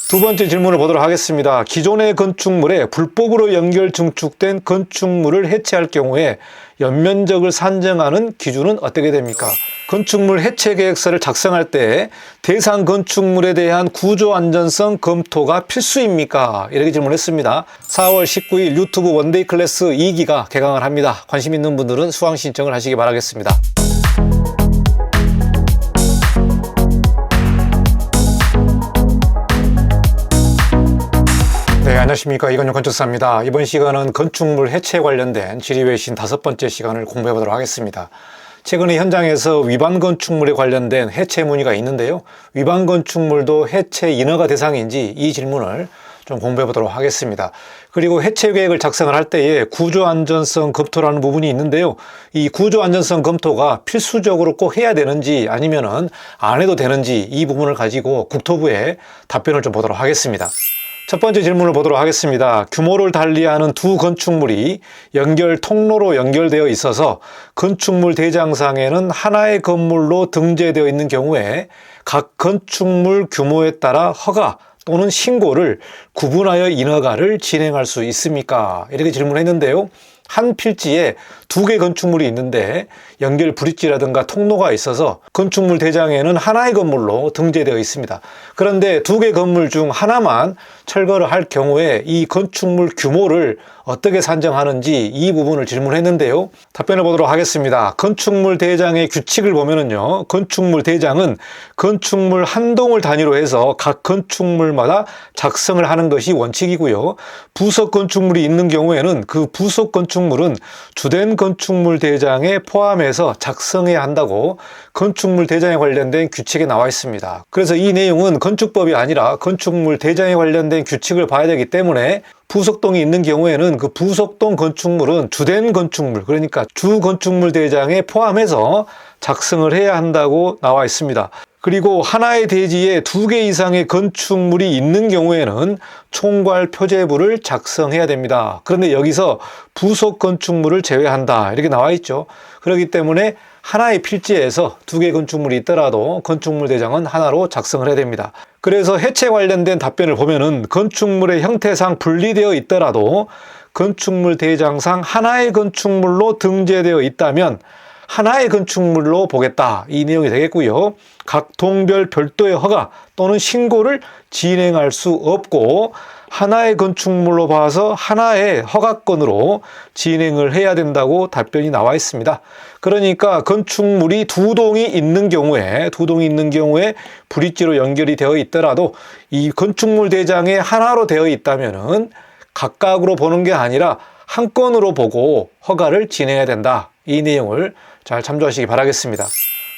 두 번째 질문을 보도록 하겠습니다. 기존의 건축물에 불법으로 연결 증축된 건축물을 해체할 경우에 연면적을 산정하는 기준은 어떻게 됩니까? 건축물 해체 계획서를 작성할 때 대상 건축물에 대한 구조 안전성 검토가 필수입니까? 이렇게 질문했습니다. 4월 19일 유튜브 원데이 클래스 2기가 개강을 합니다. 관심 있는 분들은 수강 신청을 하시기 바라겠습니다. 네, 안녕하십니까. 이건용 건축사입니다. 이번 시간은 건축물 해체 관련된 지리외신 5번째 시간을 공부해 보도록 하겠습니다. 최근에 현장에서 위반 건축물에 관련된 해체 문의가 있는데요. 위반 건축물도 해체 인허가 대상인지 이 질문을 좀 공부해 보도록 하겠습니다. 그리고 해체 계획을 작성을 할 때에 구조안전성 검토라는 부분이 있는데요. 이 구조안전성 검토가 필수적으로 꼭 해야 되는지 아니면은 안 해도 되는지 이 부분을 가지고 국토부에 답변을 좀 보도록 하겠습니다. 첫 번째 질문을 보도록 하겠습니다. 규모를 달리하는 두 건축물이 연결 통로로 연결되어 있어서 건축물 대장상에는 하나의 건물로 등재되어 있는 경우에 각 건축물 규모에 따라 허가 또는 신고를 구분하여 인허가를 진행할 수 있습니까? 이렇게 질문했는데요. 한 필지에 두 개 건축물이 있는데 연결 브릿지라든가 통로가 있어서 건축물 대장에는 하나의 건물로 등재되어 있습니다. 그런데 두 개 건물 중 하나만 철거를 할 경우에 이 건축물 규모를 어떻게 산정하는지 이 부분을 질문했는데요. 답변해 보도록 하겠습니다. 건축물 대장의 규칙을 보면은요. 건축물 대장은 건축물 한 동을 단위로 해서 각 건축물마다 작성을 하는 것이 원칙이고요. 부속 건축물이 있는 경우에는 그 부속 건축물은 주된 건축물 대장에 포함해서 작성해야 한다고 건축물 대장에 관련된 규칙에 나와 있습니다. 그래서 이 내용은 건축법이 아니라 건축물 대장에 관련된 규칙을 봐야 되기 때문에 부속동이 있는 경우에는 그 부속동 건축물은 주된 건축물, 그러니까 주 건축물 대장에 포함해서 작성을 해야 한다고 나와 있습니다. 그리고 하나의 대지에 두 개 이상의 건축물이 있는 경우에는 총괄 표제부를 작성해야 됩니다. 그런데 여기서 부속 건축물을 제외한다 이렇게 나와 있죠. 그렇기 때문에 하나의 필지에서 두 개 건축물이 있더라도 건축물 대장은 하나로 작성을 해야 됩니다. 그래서 해체 관련된 답변을 보면은 건축물의 형태상 분리되어 있더라도 건축물 대장상 하나의 건축물로 등재되어 있다면 하나의 건축물로 보겠다 이 내용이 되겠고요. 각 동별 별도의 허가 또는 신고를 진행할 수 없고 하나의 건축물로 봐서 하나의 허가건으로 진행을 해야 된다고 답변이 나와 있습니다. 그러니까 건축물이 두 동이 있는 경우에 브릿지로 연결이 되어 있더라도 이 건축물 대장에 하나로 되어 있다면은 각각으로 보는 게 아니라 한 건으로 보고 허가를 진행해야 된다. 이 내용을 잘 참조하시기 바라겠습니다.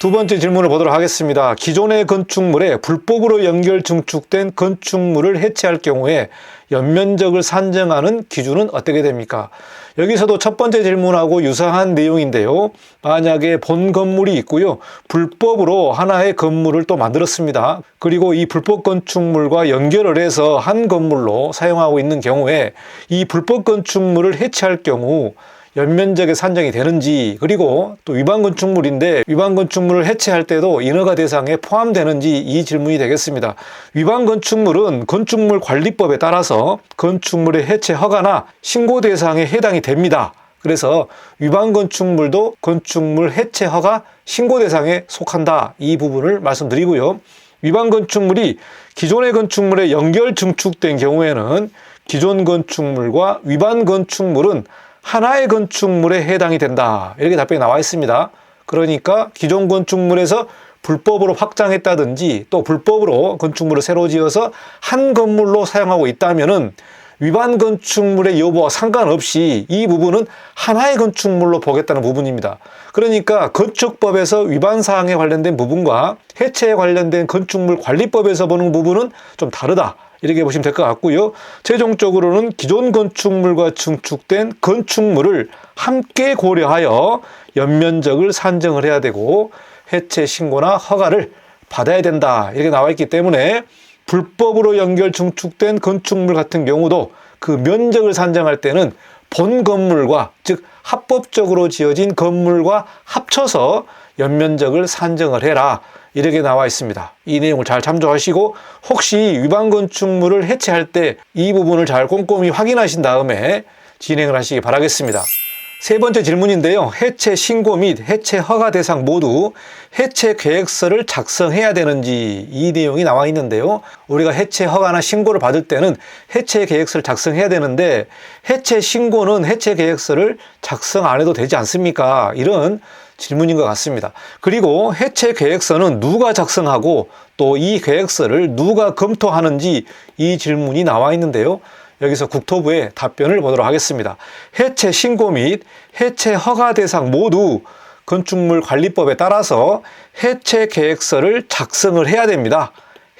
두 번째 질문을 보도록 하겠습니다. 기존의 건축물에 불법으로 연결 증축된 건축물을 해체할 경우에 연면적을 산정하는 기준은 어떻게 됩니까? 여기서도 첫 번째 질문하고 유사한 내용인데요. 만약에 본 건물이 있고요. 불법으로 하나의 건물을 또 만들었습니다. 그리고 이 불법 건축물과 연결을 해서 한 건물로 사용하고 있는 경우에 이 불법 건축물을 해체할 경우 연면적에 산정이 되는지, 그리고 또 위반 건축물인데 위반 건축물을 해체할 때도 인허가 대상에 포함되는지 이 질문이 되겠습니다. 위반 건축물은 건축물 관리법에 따라서 건축물의 해체 허가나 신고 대상에 해당이 됩니다. 그래서 위반 건축물도 건축물 해체 허가 신고 대상에 속한다. 이 부분을 말씀드리고요. 위반 건축물이 기존의 건축물에 연결 증축된 경우에는 기존 건축물과 위반 건축물은 하나의 건축물에 해당이 된다. 이렇게 답변이 나와 있습니다. 그러니까 기존 건축물에서 불법으로 확장했다든지 또 불법으로 건축물을 새로 지어서 한 건물로 사용하고 있다면은 위반 건축물의 여부와 상관없이 이 부분은 하나의 건축물로 보겠다는 부분입니다. 그러니까 건축법에서 위반 사항에 관련된 부분과 해체에 관련된 건축물 관리법에서 보는 부분은 좀 다르다. 이렇게 보시면 될 것 같고요. 최종적으로는 기존 건축물과 증축된 건축물을 함께 고려하여 연면적을 산정을 해야 되고 해체 신고나 허가를 받아야 된다. 이렇게 나와 있기 때문에 불법으로 연결 증축된 건축물 같은 경우도 그 면적을 산정할 때는 본 건물과, 즉 합법적으로 지어진 건물과 합쳐서 연면적을 산정을 해라. 이렇게 나와 있습니다. 이 내용을 잘 참조하시고 혹시 위반 건축물을 해체할 때 이 부분을 잘 꼼꼼히 확인하신 다음에 진행을 하시기 바라겠습니다. 세 번째 질문인데요. 해체 신고 및 해체 허가 대상 모두 해체 계획서를 작성해야 되는지 이 내용이 나와 있는데요. 우리가 해체 허가나 신고를 받을 때는 해체 계획서를 작성해야 되는데 해체 신고는 해체 계획서를 작성 안 해도 되지 않습니까? 이런 질문인 것 같습니다. 그리고 해체 계획서는 누가 작성하고 또 이 계획서를 누가 검토하는지 이 질문이 나와 있는데요. 여기서 국토부의 답변을 보도록 하겠습니다. 해체 신고 및 해체 허가 대상 모두 건축물 관리법에 따라서 해체 계획서를 작성을 해야 됩니다.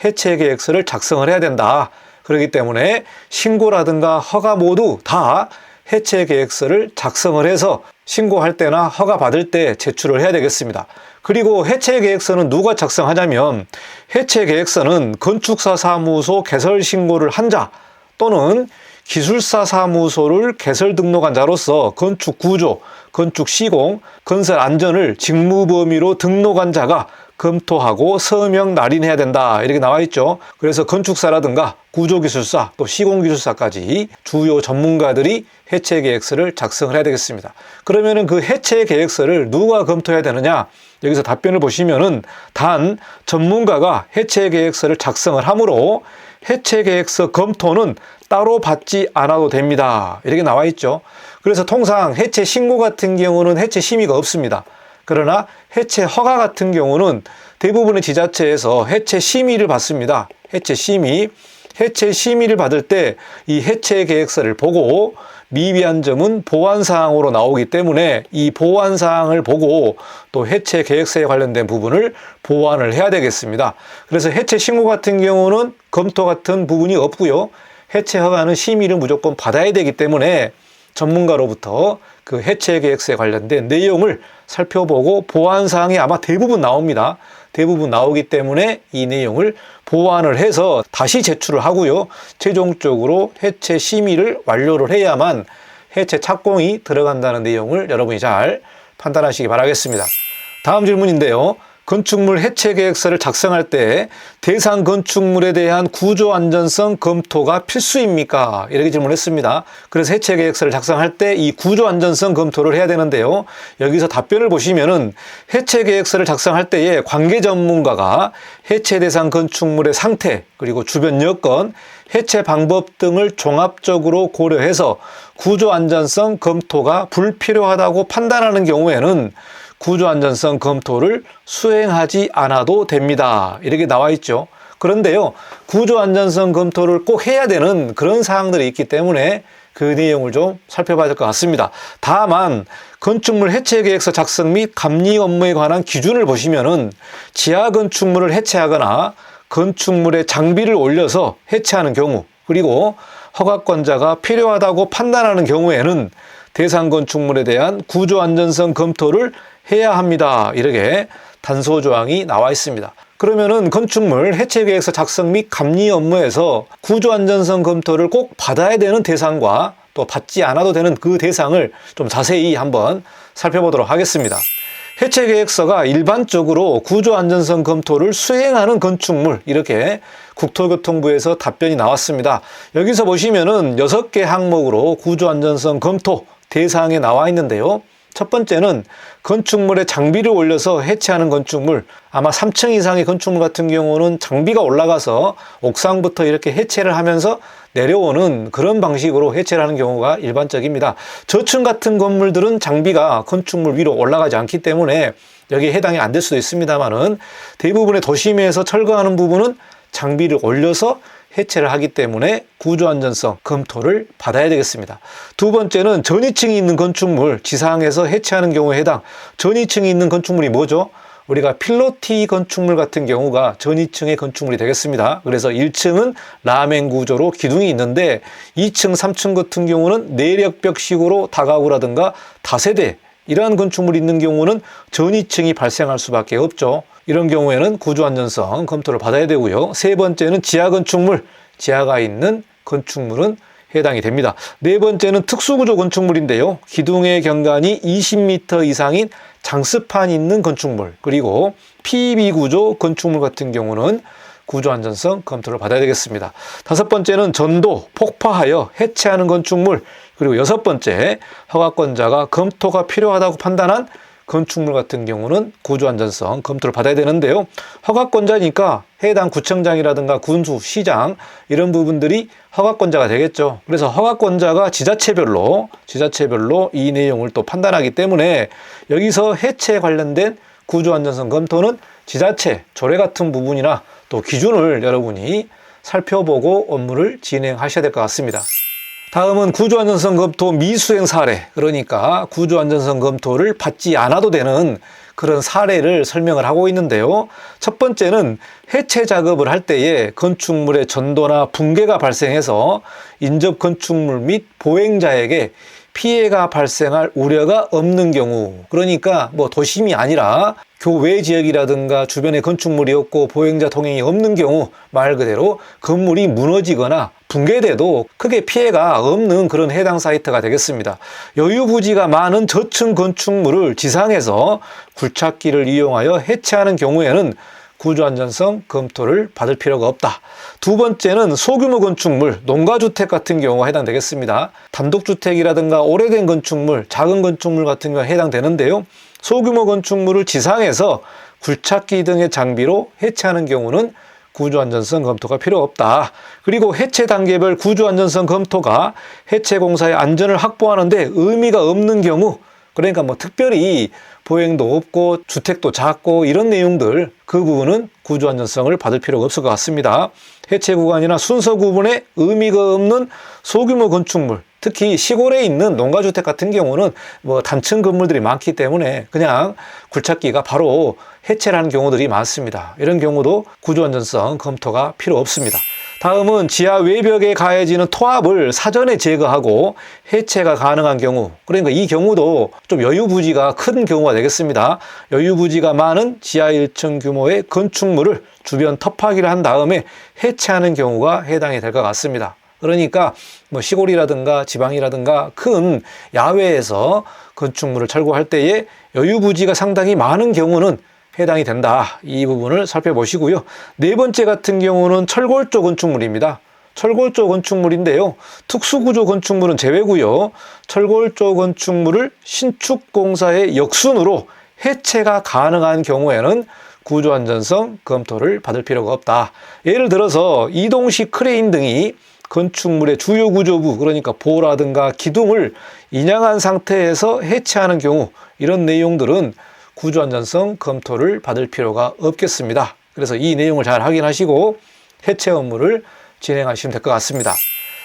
해체 계획서를 작성을 해야 된다. 그렇기 때문에 신고라든가 허가 모두 다 해체 계획서를 작성을 해서 신고할 때나 허가 받을 때 제출을 해야 되겠습니다. 그리고 해체 계획서는 누가 작성하냐면 해체 계획서는 건축사 사무소 개설 신고를 한 자 또는 기술사 사무소를 개설 등록한 자로서 건축 구조, 건축 시공, 건설 안전을 직무 범위로 등록한 자가 검토하고 서명 날인해야 된다. 이렇게 나와 있죠. 그래서 건축사라든가 구조기술사 또 시공기술사까지 주요 전문가들이 해체 계획서를 작성을 해야 되겠습니다. 그러면은 그 해체 계획서를 누가 검토해야 되느냐? 여기서 답변을 보시면은 단 전문가가 해체 계획서를 작성을 하므로 해체 계획서 검토는 따로 받지 않아도 됩니다. 이렇게 나와 있죠. 그래서 통상 해체 신고 같은 경우는 해체 심의가 없습니다. 그러나 해체 허가 같은 경우는 대부분의 지자체에서 해체 심의를 받습니다. 해체 심의를 받을 때 이 해체 계획서를 보고 미비한 점은 보완 사항으로 나오기 때문에 이 보완 사항을 보고 또 해체 계획서에 관련된 부분을 보완을 해야 되겠습니다. 그래서 해체 신고 같은 경우는 검토 같은 부분이 없고요. 해체 허가는 심의를 무조건 받아야 되기 때문에 전문가로부터 그 해체 계획서에 관련된 내용을 살펴보고 보완 사항이 아마 대부분 나옵니다. 대부분 나오기 때문에 이 내용을 보완을 해서 다시 제출을 하고요. 최종적으로 해체 심의를 완료를 해야만 해체 착공이 들어간다는 내용을 여러분이 잘 판단하시기 바라겠습니다. 다음 질문인데요. 건축물 해체 계획서를 작성할 때 대상 건축물에 대한 구조 안전성 검토가 필수입니까? 이렇게 질문했습니다. 그래서 해체 계획서를 작성할 때 이 구조 안전성 검토를 해야 되는데요. 여기서 답변을 보시면은 해체 계획서를 작성할 때에 관계 전문가가 해체 대상 건축물의 상태 그리고 주변 여건, 해체 방법 등을 종합적으로 고려해서 구조 안전성 검토가 불필요하다고 판단하는 경우에는 구조안전성 검토를 수행하지 않아도 됩니다. 이렇게 나와 있죠. 그런데요, 구조안전성 검토를 꼭 해야 되는 그런 사항들이 있기 때문에 그 내용을 좀 살펴봐야 될 것 같습니다. 다만 건축물 해체 계획서 작성 및 감리 업무에 관한 기준을 보시면은 지하 건축물을 해체하거나 건축물에 장비를 올려서 해체하는 경우 그리고 허가권자가 필요하다고 판단하는 경우에는 대상 건축물에 대한 구조안전성 검토를 해야 합니다. 이렇게 단서 조항이 나와 있습니다. 그러면은 건축물 해체 계획서 작성 및 감리 업무에서 구조안전성 검토를 꼭 받아야 되는 대상과 또 받지 않아도 되는 그 대상을 좀 자세히 한번 살펴보도록 하겠습니다. 해체 계획서가 일반적으로 구조안전성 검토를 수행하는 건축물 이렇게 국토교통부에서 답변이 나왔습니다. 여기서 보시면은 6개 항목으로 구조안전성 검토 대상에 나와 있는데요. 첫 번째는 건축물에 장비를 올려서 해체하는 건축물, 아마 3층 이상의 건축물 같은 경우는 장비가 올라가서 옥상부터 이렇게 해체를 하면서 내려오는 그런 방식으로 해체를 하는 경우가 일반적입니다. 저층 같은 건물들은 장비가 건축물 위로 올라가지 않기 때문에 여기에 해당이 안 될 수도 있습니다만은 대부분의 도심에서 철거하는 부분은 장비를 올려서 해체를 하기 때문에 구조안전성 검토를 받아야 되겠습니다. 두 번째는 전이층이 있는 건축물, 지상에서 해체하는 경우에 해당. 전이층이 있는 건축물이 뭐죠? 우리가 필로티 건축물 같은 경우가 전이층의 건축물이 되겠습니다. 그래서 1층은 라멘 구조로 기둥이 있는데 2층, 3층 같은 경우는 내력벽식으로 다가구라든가 다세대 이러한 건축물이 있는 경우는 전이층이 발생할 수밖에 없죠. 이런 경우에는 구조안전성 검토를 받아야 되고요. 세 번째는 지하 건축물, 지하가 있는 건축물은 해당이 됩니다. 네 번째는 특수구조 건축물인데요. 기둥의 경관이 20m 이상인 장스판이 있는 건축물, 그리고 PB 구조 건축물 같은 경우는 구조 안전성 검토를 받아야 되겠습니다. 다섯 번째는 전도, 폭파하여 해체하는 건축물, 그리고 여섯 번째, 허가권자가 검토가 필요하다고 판단한 건축물 같은 경우는 구조 안전성 검토를 받아야 되는데요. 허가권자니까 해당 구청장이라든가 군수, 시장 이런 부분들이 허가권자가 되겠죠. 그래서 허가권자가 지자체별로 이 내용을 또 판단하기 때문에 여기서 해체에 관련된 구조 안전성 검토는 지자체, 조례 같은 부분이나 또 기준을 여러분이 살펴보고 업무를 진행하셔야 될 것 같습니다. 다음은 구조안전성 검토 미수행 사례, 그러니까 구조안전성 검토를 받지 않아도 되는 그런 사례를 설명을 하고 있는데요. 첫 번째는 해체 작업을 할 때에 건축물의 전도나 붕괴가 발생해서 인접 건축물 및 보행자에게 피해가 발생할 우려가 없는 경우, 그러니까 뭐 도심이 아니라 교외 지역이라든가 주변에 건축물이 없고 보행자 통행이 없는 경우, 말 그대로 건물이 무너지거나 붕괴돼도 크게 피해가 없는 그런 해당 사이트가 되겠습니다. 여유 부지가 많은 저층 건축물을 지상에서 굴착기를 이용하여 해체하는 경우에는 구조안전성 검토를 받을 필요가 없다. 두 번째는 소규모 건축물, 농가주택 같은 경우가 해당되겠습니다. 단독주택이라든가 오래된 건축물, 작은 건축물 같은 경우가 해당되는데요. 소규모 건축물을 지상에서 굴착기 등의 장비로 해체하는 경우는 구조안전성 검토가 필요 없다. 그리고 해체 단계별 구조안전성 검토가 해체 공사의 안전을 확보하는데 의미가 없는 경우, 그러니까 뭐 특별히 보행도 없고 주택도 작고 이런 내용들, 그 부분은 구조안전성을 받을 필요가 없을 것 같습니다. 해체 구간이나 순서 구분에 의미가 없는 소규모 건축물, 특히 시골에 있는 농가주택 같은 경우는 뭐 단층 건물들이 많기 때문에 그냥 굴착기가 바로 해체를 하는 경우들이 많습니다. 이런 경우도 구조안전성 검토가 필요 없습니다. 다음은 지하 외벽에 가해지는 토합을 사전에 제거하고 해체가 가능한 경우, 그러니까 이 경우도 좀 여유 부지가 큰 경우가 되겠습니다. 여유 부지가 많은 지하 1층 규모의 건축물을 주변 터파기를 한 다음에 해체하는 경우가 해당이 될 것 같습니다. 그러니까 뭐 시골이라든가 지방이라든가 큰 야외에서 건축물을 철거할 때에 여유 부지가 상당히 많은 경우는 해당이 된다. 이 부분을 살펴보시고요. 네 번째 같은 경우는 철골조 건축물입니다. 철골조 건축물인데요. 특수구조 건축물은 제외고요. 철골조 건축물을 신축공사의 역순으로 해체가 가능한 경우에는 구조안전성 검토를 받을 필요가 없다. 예를 들어서 이동식 크레인 등이 건축물의 주요 구조부, 그러니까 보라든가 기둥을 인양한 상태에서 해체하는 경우, 이런 내용들은 구조안전성 검토를 받을 필요가 없겠습니다. 그래서 이 내용을 잘 확인하시고 해체 업무를 진행하시면 될 것 같습니다.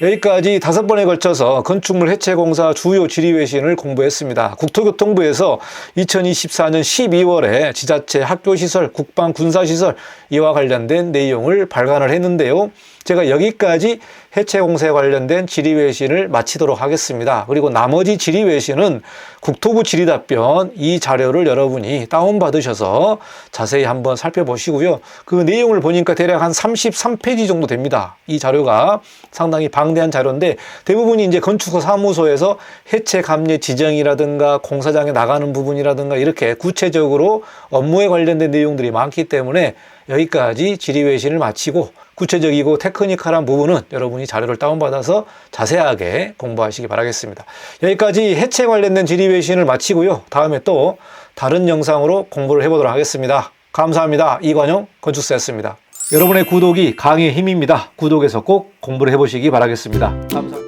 여기까지 5번에 걸쳐서 건축물 해체 공사 주요 질의외신을 공부했습니다. 국토교통부에서 2024년 12월에 지자체 학교시설, 국방 군사시설 이와 관련된 내용을 발간을 했는데요. 제가 여기까지 해체 공사에 관련된 질의외신을 마치도록 하겠습니다. 그리고 나머지 질의외신은 국토부 질의답변 이 자료를 여러분이 다운받으셔서 자세히 한번 살펴보시고요. 그 내용을 보니까 대략 한 33페이지 정도 됩니다. 이 자료가 상당히 방대한 자료인데 대부분이 이제 건축사 사무소에서 해체 감리 지정이라든가 공사장에 나가는 부분이라든가 이렇게 구체적으로 업무에 관련된 내용들이 많기 때문에 여기까지 질의외신을 마치고 구체적이고 테크니컬한 부분은 여러분이 자료를 다운받아서 자세하게 공부하시기 바라겠습니다. 여기까지 해체 관련된 질의외신을 마치고요. 다음에 또 다른 영상으로 공부를 해보도록 하겠습니다. 감사합니다. 이관영 건축사였습니다. 여러분의 구독이 강의의 힘입니다. 구독해서 꼭 공부를 해보시기 바라겠습니다. 감사합니다.